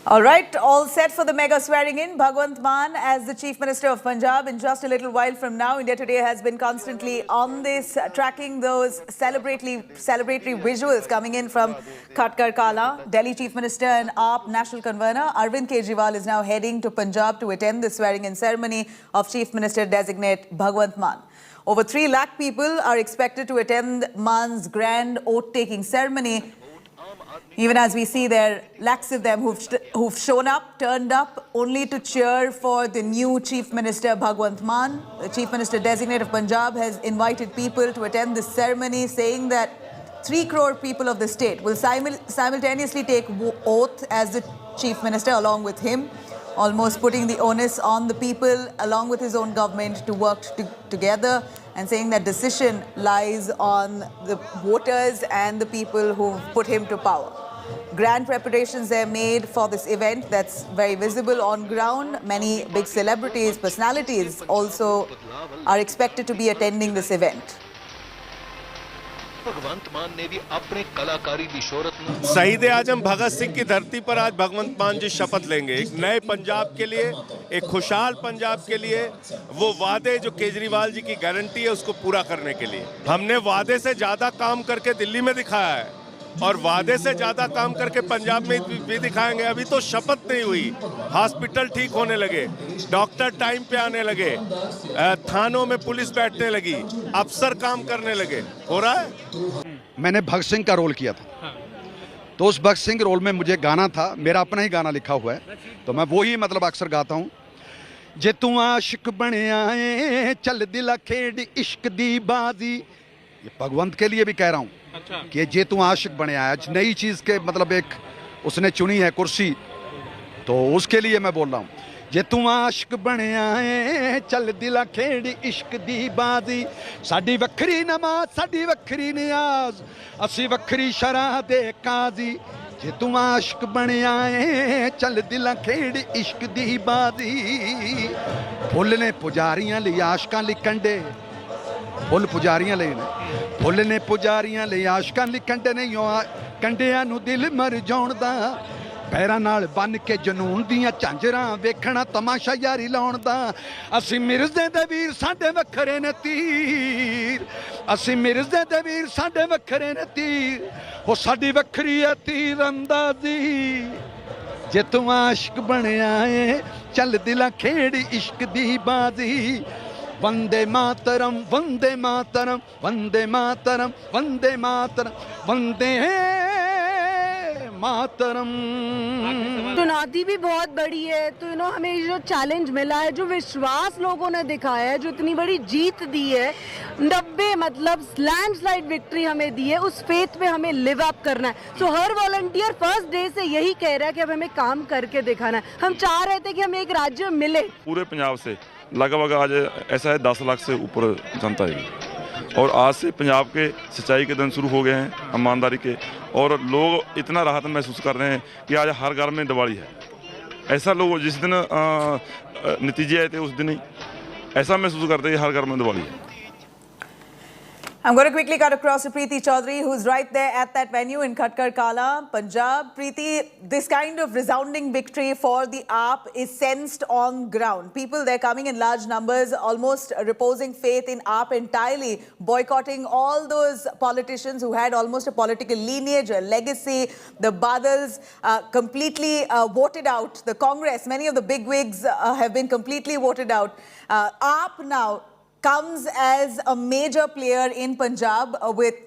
All right, all set for the mega swearing in. Bhagwant Mann as the Chief Minister of Punjab. In just a little while from now, India Today has been constantly on this, tracking those celebratory visuals coming in from Khatkar Kala. Delhi Chief Minister and AAP National Convener Arvind Kejriwal is now heading to Punjab to attend the swearing-in ceremony of Chief Minister designate Bhagwant Mann. Over 3 lakh people are expected to attend Mann's grand oath-taking ceremony. Even as we see there, lakhs of them who've shown up, turned up, only to cheer for the new Chief Minister Bhagwant Mann. The Chief Minister designate of Punjab has invited people to attend this ceremony, saying that 3 crore people of the state will simultaneously take oath as the Chief Minister along with him, almost putting the onus on the people along with his own government to work together, and saying that decision lies on the voters and the people who put him to power. Grand preparations are made for this event that's very visible on ground. Many big celebrities, personalities also are expected to be attending this event. भगवंत मान ने भी अपने कलाकारी की शोहरत में शहीद आजम भगत सिंह की धरती पर आज भगवंत मान जी शपथ लेंगे एक नए पंजाब के लिए, एक खुशहाल पंजाब के लिए। वो वादे जो केजरीवाल जी की गारंटी है उसको पूरा करने के लिए हमने वादे से ज्यादा काम करके दिल्ली में दिखाया है और वादे से ज्यादा काम करके पंजाब में भी दिखाएंगे। अभी तो शपथ नहीं हुई, हॉस्पिटल ठीक होने लगे, डॉक्टर टाइम पे आने लगे, थानों में पुलिस बैठने लगी, अफसर काम करने लगे। हो रहा है। मैंने भगत सिंह का रोल किया था, तो उस भगत सिंह रोल में मुझे गाना था, मेरा अपना ही गाना लिखा हुआ है, तो मैं वो ही अक्सर गाता हूँ। जे तू आशिक बने आए चल दिला खेड इश्क दी बाजी, ये भगवंत के लिए भी कह रहा हूँ कि जे तू आशिक बने आया। नई चीज़ के एक उसने चुनी है कुर्सी, तो उसके लिए मैं बोल रहा हूँ। जे तू आशिक बने आए चल दिला खेड़ी इश्क दी बाजी, साडी वखरी नमाज साडी वखरी नियाज, असी वखरी शराह दे काजी। जे तू आशिक बने आए चल दिला खेड़ी इश्क दी बाजी, फुल ने पुजारियां लिए आशिकां लिए कंडे, फुल पुजारियां लिए ने, फुल ने पुजारियां लिए आशिकां लिए कंडे नहीं हो कंडियां नू दिल मर जाउण दा, पैरां नाल बन के जनून दियां झांजरां वेखणा तमाशा यारी लाउण दा। असीं मिर्ज़े दे वीर साडे वखरे ने तीर, असीं मिर्ज़े दे वीर साडे वखरे ने तीर, हो साडी वखरी है तीर अंदाज़ी। जे तू आशिक बने आए चल दिला खेड़ी इश्क दी बाजी, वंदे मातरम वंदे मातरम वंदे मातरम वंदे मातरम वंदे मातरम। चुनौती भी बहुत बड़ी है, तो हमें जो चैलेंज मिला है, जो विश्वास लोगों ने दिखाया है, जो इतनी बड़ी जीत दी है, 90 लैंडस्लाइड विक्ट्री हमें दी है, उस फेथ पे हमें लिव अप करना है। सो हर वॉलंटियर फर्स्ट डे से यही कह रहा है कि अब हमें काम करके दिखाना है। हम चाह रहे थे कि हमें एक राज्य मिले। पूरे पंजाब से लगभग आज ऐसा है 10 लाख से ऊपर जनता है, और आज से पंजाब के सच्चाई के दिन शुरू हो गए हैं, ईमानदारी के, और लोग इतना राहत महसूस कर रहे हैं कि आज हर घर में दिवाली है। ऐसा लोग जिस दिन नतीजे आए थे उस दिन ही ऐसा महसूस करते हैं हर घर में दिवाली है। I'm going to quickly cut across to Preeti Chaudhary, who's right there at that venue in Khatkar Kala, Punjab. Preeti, this kind of resounding victory for the AAP is sensed on ground. People, they're coming in large numbers, almost reposing faith in AAP entirely, boycotting all those politicians who had almost a political lineage, a legacy. The Badals completely voted out. The Congress, many of the bigwigs have been completely voted out. AAP now comes as a major player in Punjab with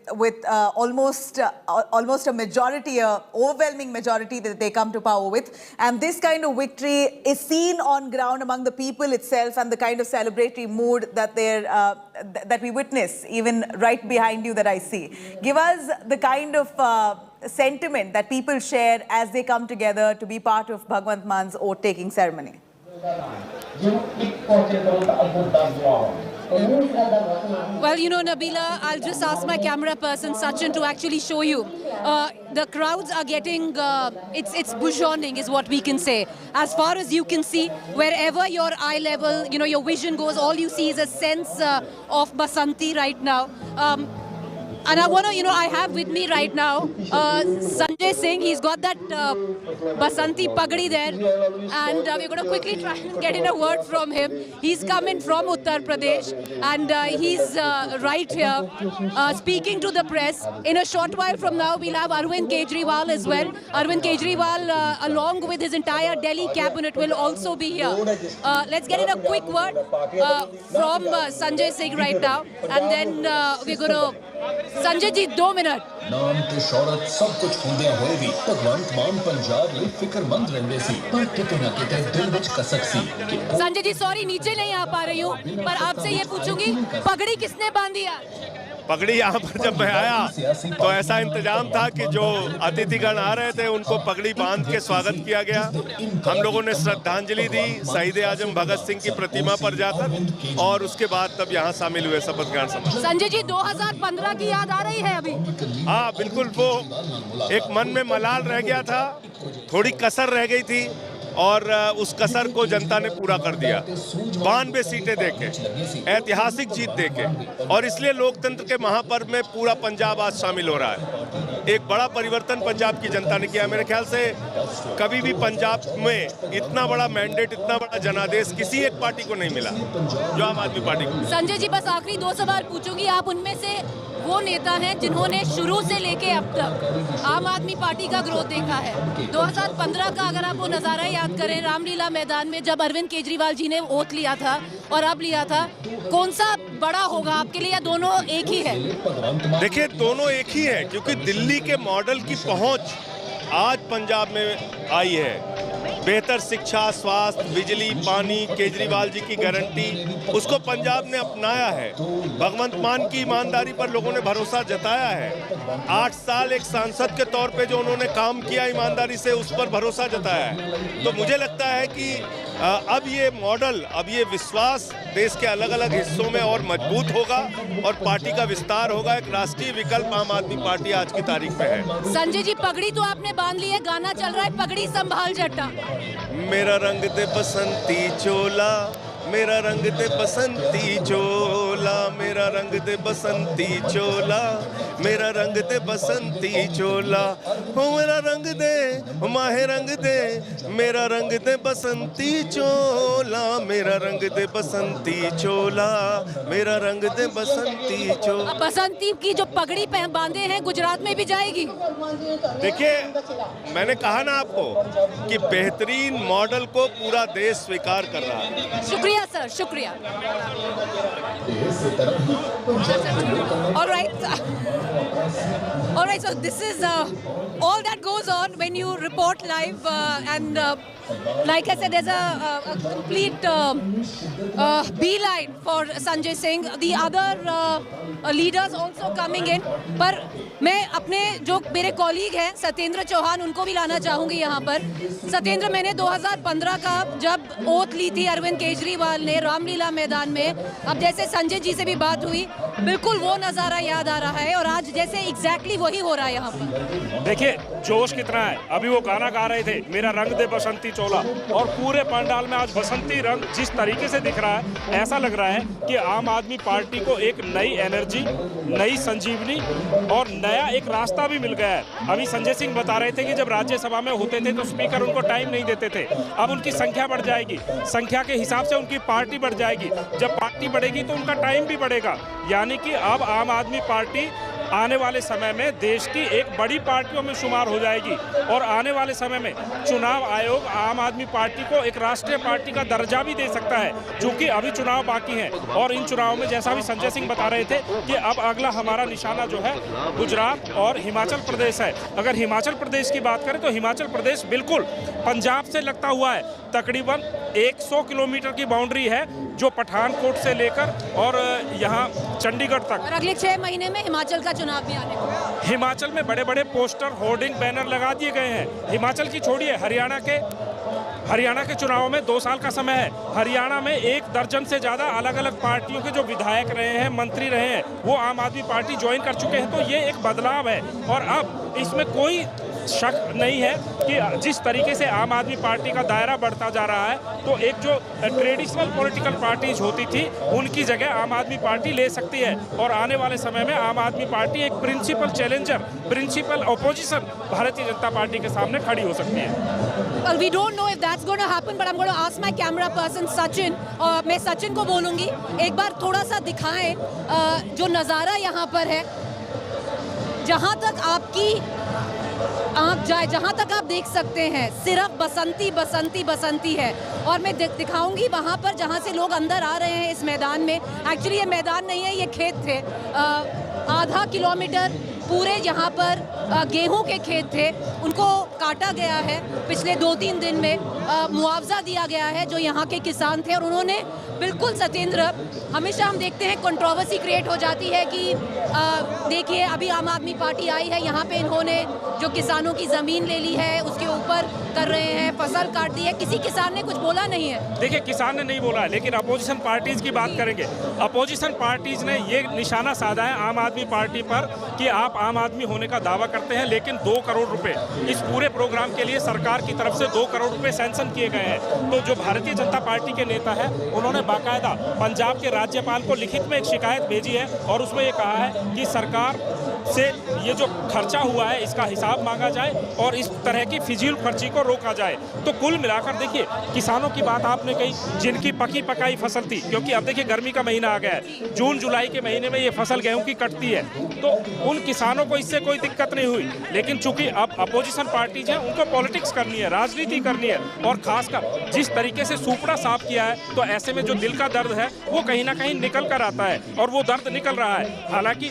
almost a majority, a overwhelming majority that they come to power with. And this kind of victory is seen on ground among the people itself, and the kind of celebratory mood that that we witness even right behind you that I see. Give us the kind of sentiment that people share as they come together to be part of Bhagwant Mann's oath-taking ceremony. Well, Nabila, I'll just ask my camera person, Sachin, to actually show you. The crowds are getting, it's bourgeoning is what we can say. As far as you can see, wherever your eye level, your vision goes, all you see is a sense of Basanti right now. And I want to, I have with me right now Sanjay Singh. He's got that Basanti Pagdi there. And we're going to quickly try and get in a word from him. He's come in from Uttar Pradesh. And he's right here speaking to the press. In a short while from now, we'll have Arvind Kejriwal as well. Arvind Kejriwal, along with his entire Delhi cabinet, will also be here. Let's get in a quick word from Sanjay Singh right now. And then we're going to... Sanjay ji 2 minute नाम ते शौहरत सब कुछ होंदे होए भी भगवंत मान पंजाब लई फिक्रमंद रहंदे सी पर किते ना किते दिल विच कसक सी। संजय जी सॉरी नीचे नहीं आ पा रही हूँ पर आपसे ये पूछूंगी पगड़ी किसने बांधी है? पगड़ी यहाँ पर जब मैं आया तो ऐसा इंतजाम था कि जो अतिथिगण आ रहे थे उनको पगड़ी बांध के स्वागत किया गया। हम लोगों ने श्रद्धांजलि दी शहीद आजम भगत सिंह की प्रतिमा पर जाकर और उसके बाद तब यहाँ शामिल हुए शपथ ग्रहण समारोह। संजय जी 2015 की याद आ रही है अभी? हाँ बिल्कुल, वो एक मन में मलाल रह गया था, थोड़ी कसर रह गई थी और उस कसर को जनता ने पूरा कर दिया। 92 सीटें देके, ऐतिहासिक जीत देके, और इसलिए लोकतंत्र के महापर्व में पूरा पंजाब आज शामिल हो रहा है। एक बड़ा परिवर्तन पंजाब की जनता ने किया। मेरे ख्याल से कभी भी पंजाब में इतना बड़ा मैंडेट, इतना बड़ा जनादेश किसी एक पार्टी को नहीं मिला जो आम आदमी पार्टी को। संजय जी बस आखिरी 2 सवाल पूछूंगी। आप उनमें से वो नेता हैं जिन्होंने शुरू से लेके अब तक आम आदमी पार्टी का ग्रोथ देखा है। 2015 का अगर आप वो नज़ारा याद करें, रामलीला मैदान में जब अरविंद केजरीवाल जी ने वोट लिया था और अब लिया था, कौन सा बड़ा होगा आपके लिए या दोनों एक ही है? देखिए दोनों एक ही है, क्योंकि दिल्ली के मॉडल की पहुंच आज पंजाब में आई है। बेहतर शिक्षा, स्वास्थ्य, बिजली, पानी, केजरीवाल जी की गारंटी, उसको पंजाब ने अपनाया है। भगवंत मान की ईमानदारी पर लोगों ने भरोसा जताया है। 8 साल एक सांसद के तौर पे जो उन्होंने काम किया ईमानदारी से, उस पर भरोसा जताया है। तो मुझे लगता है कि अब ये मॉडल, अब ये विश्वास देश के अलग अलग हिस्सों में और मजबूत होगा और पार्टी का विस्तार होगा। एक राष्ट्रीय विकल्प आम आदमी पार्टी आज की तारीख में है। संजय जी पगड़ी तो आपने बांध ली है, गाना चल रहा है पगड़ी संभाल जट्टा। मेरा रंग दे बसंती चोला, मेरा रंग दे बसंती चोला, मेरा रंग दे बसंती चोला, मेरा रंग दे बसंती चोला, हो मेरा रंग दे, माहे रंग दे, मेरा रंग दे बसंती चोला, मेरा रंग दे बसंती चोला, मेरा रंग दे बसंती चोला। अब बसंती की जो पगड़ी बांधे हैं गुजरात में भी जाएगी? देखिए मैंने कहा ना आपको कि बेहतरीन मॉडल को पूरा देश स्वीकार कर रहा है। शुक्रिया सर, शुक्रिया। All right, so this is all that goes on when you report live and like I said, there's a complete beeline for Sanjay Singh. The other leaders also coming in. पर मैं अपने जो मेरे colleague हैं सत्येंद्र चौहान, उनको भी लाना चाहूँगी यहाँ पर। सत्येंद्र, मैंने 2015 का जब ओथ ली थी अरविंद केजरीवाल ने रामलीला मैदान में, अब जैसे संजय जी से भी बात हुई, बिल्कुल वो नज़ारा याद आ रहा है और आज जैसे एग्जैक्टली वही हो रहा है यहाँ पर। देखिए जोश कितना है। अभी वो गाना गा रहे थे, मेरा रंग दे बसंती चोला, और पूरे पंडाल में आज बसंती रंग जिस तरीके से दिख रहा है, ऐसा लग रहा है कि आम आदमी पार्टी को एक नई एनर्जी, नई संजीवनी और नया एक रास्ता भी मिल गया है। अभी संजय सिंह बता रहे थे कि जब राज्यसभा में होते थे तो स्पीकर उनको टाइम नहीं देते थे, अब उनकी संख्या बढ़ जाएगी, संख्या के हिसाब से उनकी पार्टी बढ़ जाएगी, जब पार्टी बढ़ेगी तो उनका टाइम भी बढ़ेगा। यानी कि अब आम आदमी पार्टी आने वाले समय में देश की एक बड़ी पार्टियों में शुमार हो जाएगी और आने वाले समय में चुनाव आयोग आम आदमी पार्टी को एक राष्ट्रीय पार्टी का दर्जा भी दे सकता है, क्योंकि अभी चुनाव बाकी हैं। और इन चुनावों में जैसा भी संजय सिंह बता रहे थे कि अब अगला हमारा निशाना जो है गुजरात और हिमाचल प्रदेश है। अगर हिमाचल प्रदेश की बात करें तो हिमाचल प्रदेश बिल्कुल पंजाब से लगता हुआ है। तकरीबन 100 किलोमीटर की बाउंड्री है जो पठानकोट से लेकर और यहाँ चंडीगढ़ तक। और अगले 6 महीने में हिमाचल का चुनाव भी आने को। हिमाचल में बड़े बड़े पोस्टर, होर्डिंग, बैनर लगा दिए गए हैं। हिमाचल की छोड़िए, हरियाणा के चुनाव में 2 साल का समय है। हरियाणा में 1 दर्जन से ज़्यादा अलग अलग पार्टियों के जो विधायक रहे हैं, मंत्री रहे हैं, वो आम आदमी पार्टी ज्वाइन कर चुके हैं। तो ये एक बदलाव है और अब इसमें कोई शक नहीं है कि जिस तरीके से आम आदमी पार्टी का दायरा बढ़ता जा रहा है, तो एक जो ट्रेडिशनल पॉलिटिकल पार्टीज होती थी उनकी जगह आम आदमी पार्टी ले सकती है, और आने वाले समय में आम आदमी पार्टी एक principal challenger, principal opposition Bharatiya Janata party के सामने खड़ी हो सकती है। Well, we don't know if that's going to happen, but I'm going to ask my camera person Sachin, और मैं सचिन को बोलूँगी एक बार थोड़ा सा दिखाएं जो नज़ारा यहाँ पर है, जहाँ तक आपकी आँख जाए, जहाँ तक आप देख सकते हैं सिर्फ बसंती बसंती बसंती है। और मैं दिखाऊंगी वहाँ पर जहाँ से लोग अंदर आ रहे हैं इस मैदान में। एक्चुअली ये मैदान नहीं है, ये खेत थे। आधा किलोमीटर पूरे यहाँ पर गेहूं के खेत थे, उनको काटा गया है पिछले 2-3 दिन में। मुआवजा दिया गया है जो यहाँ के किसान थे, और उन्होंने बिल्कुल सत्येंद्र, हमेशा हम देखते हैं कंट्रोवर्सी क्रिएट हो जाती है कि देखिए अभी आम आदमी पार्टी आई है, यहाँ पे इन्होंने जो किसानों की ज़मीन ले ली है उसके ऊपर कर रहे हैं, फसल काट दी है। किसी किसान ने कुछ बोला नहीं है। देखिए किसान ने नहीं बोला, लेकिन अपोजिशन पार्टीज की बात करेंगे। अपोजिशन पार्टीज ने ये निशाना साधा है आम आदमी पार्टी पर कि आप आम आदमी होने का दावा करते हैं, लेकिन 2 करोड़ रुपए इस पूरे प्रोग्राम के लिए सरकार की तरफ से 2 करोड़ रुपए सैंक्शन किए गए हैं। तो जो भारतीय जनता पार्टी के नेता है उन्होंने बाकायदा पंजाब के राज्यपाल को लिखित में एक शिकायत भेजी है, और उसमें ये कहा है कि सरकार से ये जो खर्चा हुआ है इसका हिसाब मांगा जाए और इस तरह की फिजूल खर्ची को रोका जाए। तो कुल मिलाकर देखिए, किसानों की बात आपने कही, जिनकी पकी पकाई फसल थी, क्योंकि अब देखिए गर्मी का महीना आ गया है, जून जुलाई के महीने में ये फसल गेहूं की कटती है, तो उन किसानों को इससे कोई दिक्कत नहीं हुई। लेकिन चूंकि अब अपोजिशन पार्टीज हैं, उनको पॉलिटिक्स करनी है, राजनीति करनी है, और खासकर जिस तरीके से सुपड़ा साफ किया है, तो ऐसे में जो दिल का दर्द है वो कहीं ना कहीं निकल कर आता है, और वो दर्द निकल रहा है। हालांकि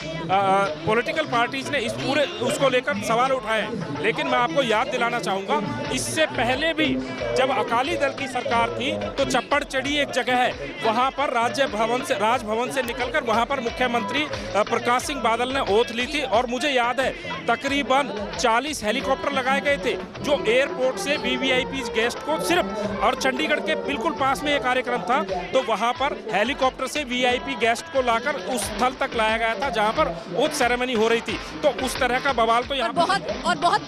पॉलिटिकल पार्टीज ने इस पूरे उसको लेकर सवाल उठाए, लेकिन मैं आपको याद दिलाना चाहूंगा, इससे पहले भी जब अकाली दल की सरकार थी तो चप्पड़ चढ़ी एक जगह है, वहां पर राजभवन से निकलकर वहां पर मुख्यमंत्री प्रकाश सिंह बादल ने ओथ ली थी, और मुझे याद है तकरीबन 40 हेलीकॉप्टर लगाए गए थे जो एयरपोर्ट से वीवीआईपी गेस्ट को सिर्फ, और चंडीगढ़ के बिल्कुल पास में एक कार्यक्रम था, तो वहां पर हेलीकॉप्टर से वीआईपी गेस्ट को लाकर उस स्थल तक लाया गया था जहां पर ओथ सेरेमनी हो रही थी। तो उस तरह का बवाल तो यहाँ बहुत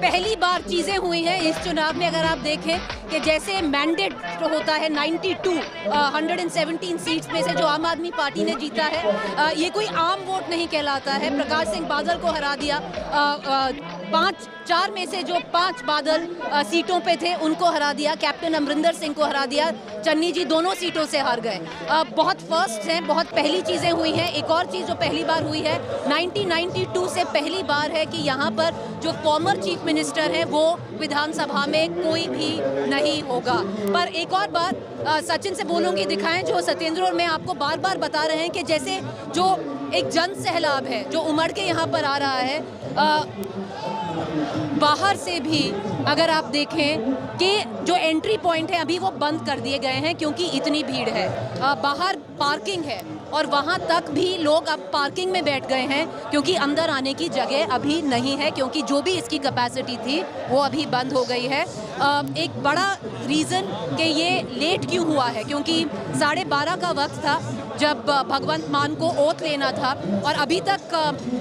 पहली बार चीजें हुई हैं इस चुनाव में। अगर आप देखें कि जैसे मैंडेट जो होता है 117 सीट्स में से जो आम आदमी पार्टी ने जीता है, ये कोई आम वोट नहीं कहलाता है। प्रकाश सिंह बादल को हरा दिया, 4 में से जो 5 बादल सीटों पे थे उनको हरा दिया, कैप्टन अमरिंदर सिंह को हरा दिया, चन्नी जी दोनों सीटों से हार गए। बहुत फर्स्ट हैं, बहुत पहली चीज़ें हुई हैं। एक और चीज़ जो पहली बार हुई है 1992 से पहली बार है कि यहाँ पर जो फॉर्मर चीफ मिनिस्टर हैं वो विधानसभा में कोई भी नहीं होगा। पर एक और बात सचिन से बोलूँगी, दिखाएं जो सत्येंद्र और मैं आपको बार बार बता रहे हैं कि जैसे जो एक जन सैलाब है जो उमड़ के यहाँ पर आ रहा है, बाहर से भी अगर आप देखें कि जो एंट्री पॉइंट है अभी वो बंद कर दिए गए हैं क्योंकि इतनी भीड़ है। बाहर पार्किंग है और वहाँ तक भी लोग अब पार्किंग में बैठ गए हैं क्योंकि अंदर आने की जगह अभी नहीं है, क्योंकि जो भी इसकी कैपेसिटी थी वो अभी बंद हो गई है। एक बड़ा रीज़न कि ये लेट क्यों हुआ है, क्योंकि 12:30 का वक्त था जब भगवंत मान को ओथ लेना था, और अभी तक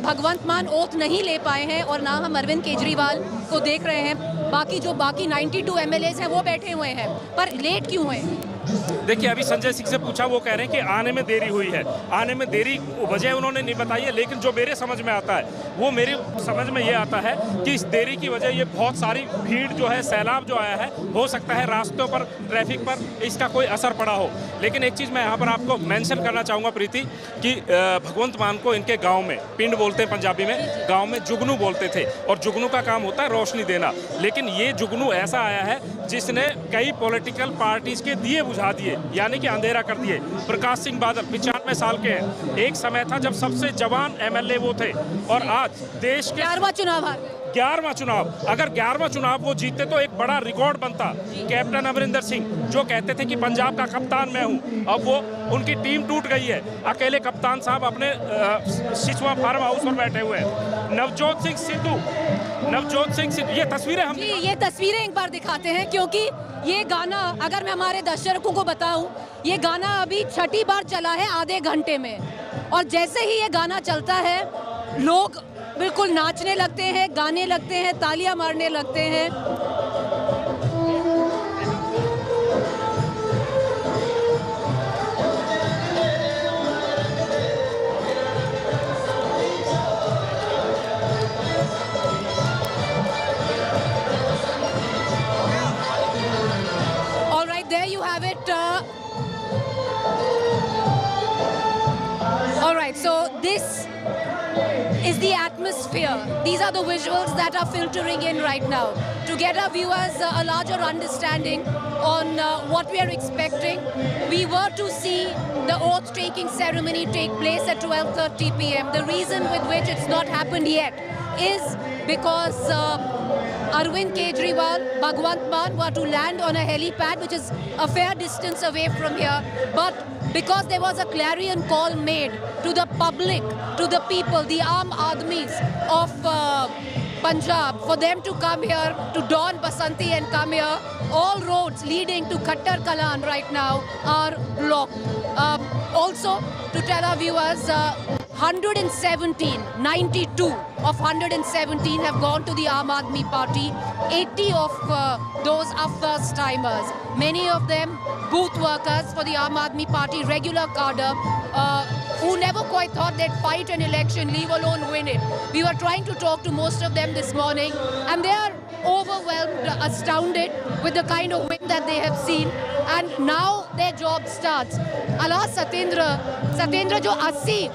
भगवंत मान ओथ नहीं ले पाए हैं, और ना हम अरविंद केजरीवाल को देख रहे हैं। बाकी 92 MLAs हैं वो बैठे हुए हैं, पर लेट क्यों हुए? देखिए अभी संजय सिंह से पूछा, वो कह रहे हैं कि आने में देरी हुई है। आने में देरी वजह उन्होंने नहीं बताई है, लेकिन जो मेरे समझ में आता है वो मेरी समझ में ये आता है कि इस देरी की वजह ये बहुत सारी भीड़ जो है, सैलाब जो आया है, हो सकता है रास्तों पर, ट्रैफिक पर इसका कोई असर पड़ा हो। लेकिन एक चीज़ मैं यहाँ पर आपको मेंशन करना चाहूँगा प्रीति, कि भगवंत मान को इनके गाँव में, पिंड बोलते हैं पंजाबी में, गाँव में जुगनू बोलते थे, और जुगनू का काम होता है रोशनी देना। लेकिन ये जुगनू ऐसा आया है जिसने कई पॉलिटिकल पार्टीज के दिए बुझा दिए, यानी कि अंधेरा कर दिए। प्रकाश सिंह बादल 95 साल के हैं, एक समय था जब सबसे जवान MLA वो थे, और आज देश के 11वां चुनाव हार गए। 11वां चुनाव, अगर 11वां चुनाव वो जीतते तो एक बड़ा रिकॉर्ड बनता। कैप्टन अमरिंदर सिंह जो कहते थे कि पंजाब का कप्तान मैं हूं, अब वो उनकी टीम टूट गई है। अकेले कप्तान साहब अपने सिसवा फार्म हाउस पर बैठे हुए हैं। नवजोत सिंह सिद्धू, ये तस्वीरें हम ये तस्वीरें एक बार दिखाते हैं, क्योंकि ये गाना अगर मैं हमारे दर्शकों को बताऊं, ये गाना अभी 6ठी बार चला है आधे घंटे में, और जैसे ही ये गाना चलता है लोग बिल्कुल नाचने लगते हैं, गाने लगते हैं, तालियां मारने लगते हैं। All right, there you have it. All right, so this is the atmosphere. These are the visuals that are filtering in right now to get our viewers a larger understanding on what we are expecting. We were to see the oath-taking ceremony take place at 12:30 p.m. The reason with which it's not happened yet is because Arvind Kejriwal, Bhagwant Mann were to land on a helipad, which is a fair distance away from here. But because there was a clarion call made to the public, to the people, the Aam Aadmis of Punjab, for them to come here, to don Basanti and come here, all roads leading to Khattar Kalan right now are blocked. Also, to tell our viewers, 92 of 117 have gone to the Aam Aadmi Party. 80 of those are first timers. Many of them booth workers for the Aam Aadmi Party, regular cadre, who never quite thought they'd fight an election, leave alone win it. We were trying to talk to most of them this morning, and they are overwhelmed, astounded with the kind of win that they have seen. And now their job starts. I'll ask Satyendra जो 80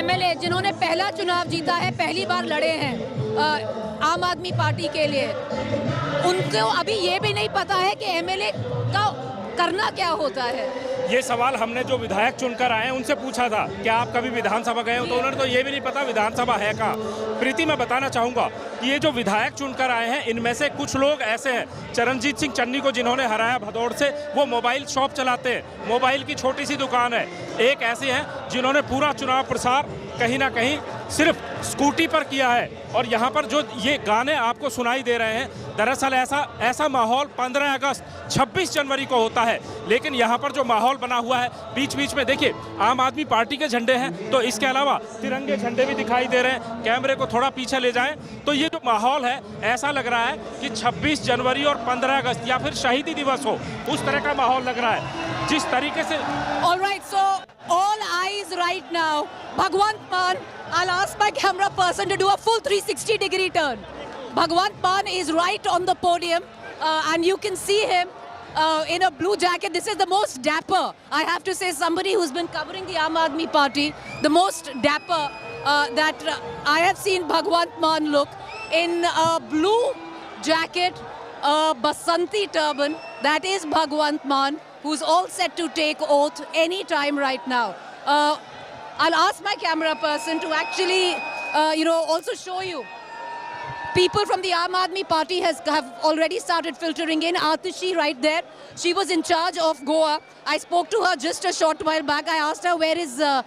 MLA जिन्होंने पहला चुनाव जीता है, पहली बार लड़े हैं आम आदमी पार्टी के लिए, उनको अभी ये भी नहीं पता है कि MLA का करना क्या होता है। ये सवाल हमने जो विधायक चुनकर आए हैं उनसे पूछा था कि आप कभी विधानसभा गए हो, तो उन्होंने तो ये भी नहीं पता विधानसभा है का। प्रीति, मैं बताना चाहूँगा कि ये जो विधायक चुनकर आए हैं इनमें से कुछ लोग ऐसे हैं, चरणजीत सिंह चन्नी को जिन्होंने हराया भदौड़ से, वो मोबाइल शॉप चलाते हैं, मोबाइल की छोटी सी दुकान है। एक ऐसे हैं जिन्होंने पूरा चुनाव प्रसार कहीं ना कहीं सिर्फ स्कूटी पर किया है। और यहाँ पर जो ये गाने आपको सुनाई दे रहे हैं, दरअसल ऐसा माहौल 15 अगस्त 26 जनवरी को होता है, लेकिन यहाँ पर जो माहौल बना हुआ है, बीच बीच में देखिए आम आदमी पार्टी के झंडे हैं, तो इसके अलावा तिरंगे झंडे भी दिखाई दे रहे हैं। कैमरे को थोड़ा पीछे ले जाएं तो ये जो माहौल है, ऐसा लग रहा है कि 26 जनवरी और 15 अगस्त या फिर शहीदी दिवस हो, उस तरह का माहौल लग रहा है जिस तरीके से। All right, so all eyes right now. Bhagwant Mann, I'll ask my camera person to do a full 360-degree turn. Bhagwant Mann is right on the podium, and you can see him in a blue jacket. This is the most dapper, I have to say, somebody who's been covering the Aam Aadmi Party, the most dapper that I have seen Bhagwant Mann look, in a blue jacket, a Basanti turban. That is Bhagwant Mann, who's all set to take oath any time right now. I'll ask my camera person to actually, also show you. People from the Aam Aadmi Party have already started filtering in. Atishi right there. She was in charge of Goa. I spoke to her just a short while back. I asked her where is her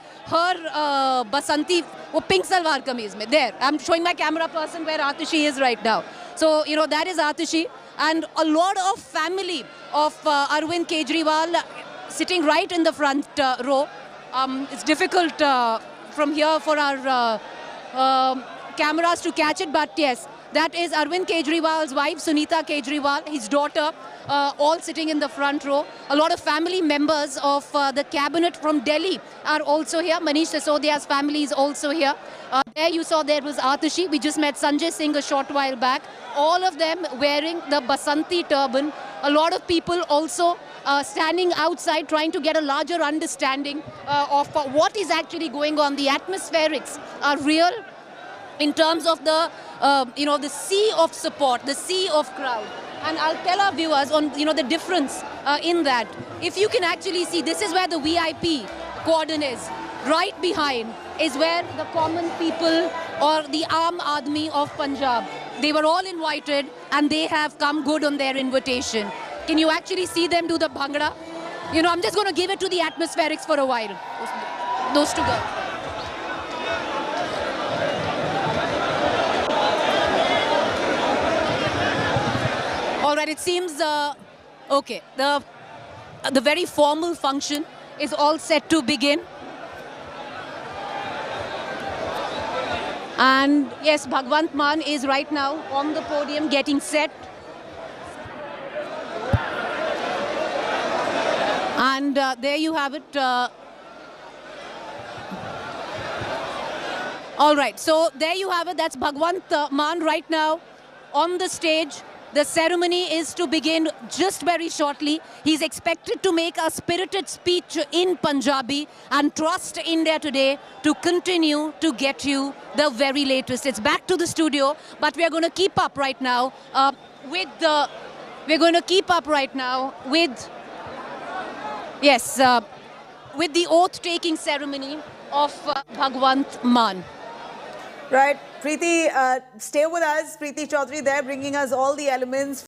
Basanti, wo pink salwar kameez mein. There. I'm showing my camera person where Atishi is right now. So, that is Atishi. And a lot of family of Arvind Kejriwal sitting right in the front row. It's difficult from here for our cameras to catch it, but yes, that is Arvind Kejriwal's wife, Sunita Kejriwal, his daughter, all sitting in the front row. A lot of family members of the cabinet from Delhi are also here. Manish Sisodia's family is also here. There you saw there was Atishi. We just met Sanjay Singh a short while back. All of them wearing the Basanti turban. A lot of people also standing outside trying to get a larger understanding of what is actually going on. The atmospherics are real in terms of the, the sea of support, the sea of crowd. And I'll tell our viewers on, the difference in that. If you can actually see, this is where the VIP cordon is. Right behind is where the common people or the Aam Aadmi of Punjab. They were all invited and they have come good on their invitation. Can you actually see them do the bhangra? I'm just going to give it to the atmospherics for a while. Those two girls. All right, it seems, okay, the very formal function is all set to begin. And yes, Bhagwant Mann is right now on the podium getting set. And there you have it. All right, so there you have it. That's Bhagwant Mann right now on the stage. The ceremony is to begin just very shortly. He's expected to make a spirited speech in Punjabi and trust India Today to continue to get you the very latest. It's back to the studio, but we are going to keep up right now with the. We're going to keep up right now with. Yes, with the oath-taking ceremony of Bhagwant Mann. Right, Preeti, stay with us. Preeti Chaudhary there bringing us all the elements.